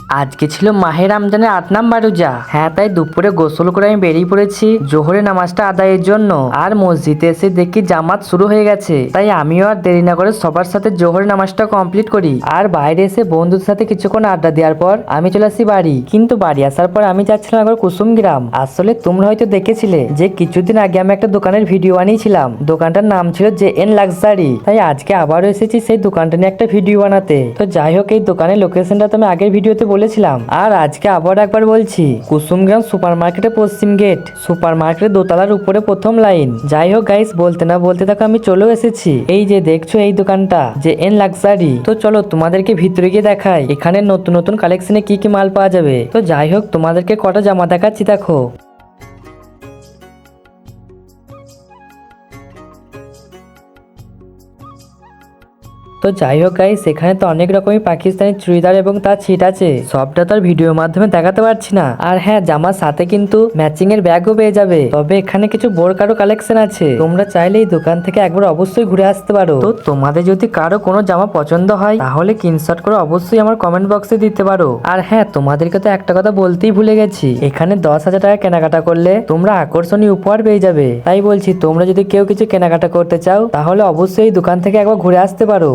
আজকে ছিল মাহে রমজানের ৮ নাম্বার রোজা। হ্যাঁ, তাই দুপুরে গোসল করে আমি বেরিয়ে পড়েছি জোহরের নামাজটা আদায়ের জন্য। আর মসজিদে এসে দেখি জামাত শুরু হয়ে গেছে, তাই আমিও আর দেরি না করে সবার সাথে জোহরের নামাজটা কমপ্লিট করি। আর বাইরে এসে বন্ধুদের সাথে কিছুক্ষণ আড্ডা দেওয়ার পর আমি চলে আসি বাড়ি। কিন্তু বাড়ি আসার পর আমি যাচ্ছিলাম একবার কুসুম গ্রাম। আসলে তোমরা হয়তো দেখেছিলে যে কিছুদিন আগে আমি একটা দোকানের ভিডিও বানিয়েছিলাম। দোকানটার নাম ছিল JN লাক্সারি। তাই আজকে আবারও এসেছি সেই দোকানটা নিয়ে একটা ভিডিও বানাতে। তো যাই হোক, এই দোকানের লোকেশনটা তো আমি আগের ভিডিওতে বলেছিলাম, আর আজকে আবার একবার বলছি, কুসুমগ্রাম সুপার মার্কেটের পশ্চিম গেট, সুপার মার্কেটের দোতলার উপরে প্রথম লাইন। যাই হোক গাইস, বলতে না বলতে দেখো আমি চলেও এসেছি। এই যে দেখছো এই দোকানটা JN লাক্সারি। তো চলো তোমাদেরকে ভিতরে গিয়ে দেখাই এখানে নতুন নতুন কালেকশনে কি কি মাল পাওয়া যাবে। তো যাই হোক, তোমাদেরকে কটা জামা দেখাচ্ছি দেখো। তো যাই হোক গাইস, এখানে তো অনেক রকমই পাকিস্তানি চুড়িদার এবং তার ছিট আছে, সবটা তো আর ভিডিওর মাধ্যমে দেখাতে পারছি না। আর হ্যাঁ, জামার সাথে কিন্তু ম্যাচিং এর ব্যাগও পেয়ে যাবে। তবে এখানে কিছু বোরকারও কালেকশন আছে, তোমরা চাইলে এই দোকান থেকে একবার অবশ্যই ঘুরে আসতে পারো। তো তোমাদের যদি কারো কোনো জামা পছন্দ হয় তাহলে স্ক্রিনশট করে অবশ্যই আমার কমেন্ট বক্সে দিতে পারো। আর হ্যাঁ, তোমাদেরকে তো একটা কথা বলতেই ভুলে গেছি, এখানে 10,000 টাকা কেনাকাটা করলে তোমরা আকর্ষণীয় উপহার পেয়ে যাবে। তাই বলছি, তোমরা যদি কেউ কিছু কেনাকাটা করতে চাও তাহলে অবশ্যই এই দোকান থেকে একবার ঘুরে আসতে পারো।